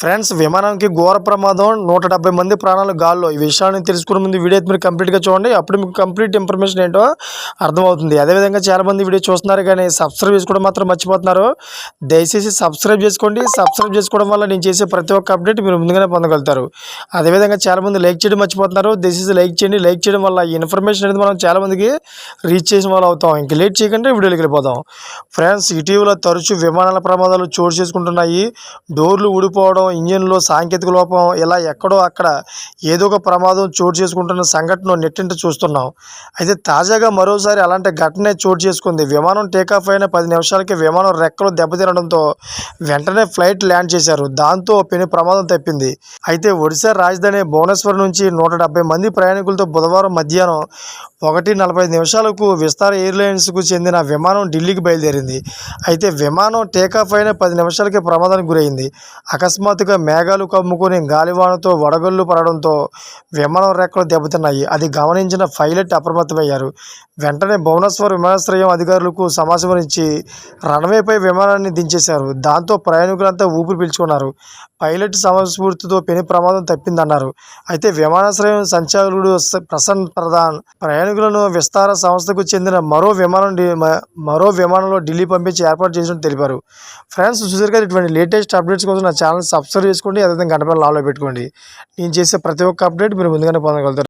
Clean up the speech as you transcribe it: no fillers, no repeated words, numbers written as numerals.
Friends, విమానానికి ఘోర ప్రమాదం, 170 మంది ప్రాణాలు గాల్లో. ఈ విషయాన్ని తెలుసుకునే ముందు వీడియో అయితే మీరు కంప్లీట్గా చూడండి. అప్పుడు మీకు కంప్లీట్ ఇన్ఫర్మేషన్ ఏంటో అర్థమవుతుంది. అదేవిధంగా చాలామంది వీడియో చూస్తున్నారు కానీ సబ్స్క్రైబ్ చేసుకోవడం మాత్రం మర్చిపోతున్నారు. దయచేసి సబ్స్క్రైబ్ చేసుకోండి. సబ్స్క్రైబ్ చేసుకోవడం వల్ల నేను చేసే ప్రతి ఒక్క అప్డేట్ మీరు ముందుగానే పొందగలుగుతారు. అదేవిధంగా చాలామంది లైక్ చేయడం మర్చిపోతున్నారు. దయచేసి లైక్ చేయండి. లైక్ చేయడం వల్ల ఈ ఇన్ఫర్మేషన్ అనేది మనం చాలామందికి రీచ్ చేసిన వాళ్ళు అవుతాం. ఇంక లేట్ చేయకుండా వీడియోలోకి వెళ్ళిపోతాం. ఫ్రెండ్స్, ఇటీవల తరచూ విమానాల ప్రమాదాలు చోటు చేసుకుంటున్నాయి. డోర్లు ఊడిపోవడం, ఇంజిన్లో సాంకేతిక లోపం, ఇలా ఎక్కడో అక్కడ ఏదో ఒక ప్రమాదం చోటు చేసుకుంటున్న సంఘటన నెట్టింట చూస్తున్నాం. అయితే తాజాగా మరోసారి అలాంటి ఘటనే చోటు చేసుకుంది. విమానం టేకాఫ్ అయిన 10 నిమిషాలకి విమానం రెక్కలు దెబ్బతినడంతో వెంటనే ఫ్లైట్ ల్యాండ్ చేశారు. దాంతో పెను ప్రమాదం తప్పింది. అయితే ఒడిశా రాజధాని భువనేశ్వర్ నుంచి 170 మంది ప్రయాణికులతో బుధవారం మధ్యాహ్నం 1:45 విస్తార ఎయిర్లైన్స్కు చెందిన విమానం ఢిల్లీకి బయలుదేరింది. అయితే విమానం టేకాఫ్ అయిన 10 నిమిషాలకే ప్రమాదానికి గురైంది. అకస్మాత్తుగా మేఘాలు కమ్ముకొని గాలివానతో వడగళ్లు పడడంతో విమానం రెక్కలు దెబ్బతిన్నాయి. అది గమనించిన పైలట్ అప్రమత్తమయ్యారు. వెంటనే భువనేశ్వర్ విమానాశ్రయం అధికారులకు సమాచారం ఇచ్చి రన్వేపై విమానాన్ని దించేశారు. దాంతో ప్రయాణికులంతా ఊపిరి పీల్చుకున్నారు. పైలట్ సమస్ఫూర్తితో పెను ప్రమాదం తప్పిందన్నారు. అయితే విమానాశ్రయం సంచాలకుడు ప్రసన్న ప్రధాన్ ప్రయాణికులను విస్తార సంస్థకు చెందిన మరో విమానంలో ఢిల్లీ పంపించి ఏర్పాటు చేసినట్టు తెలిపారు. ఫ్రెండ్స్, చూసారు కదా, ఇటువంటి లేటెస్ట్ అప్డేట్స్ కోసం నా ఛానల్ సబ్స్క్రైబ్ చేసుకోండి. అదేవిధంగా గంట పైన లాలో పెట్టుకోండి. నేను చేసే ప్రతి ఒక్క అప్డేట్ మీరు ముందుగానే పొందగలుగుతారు.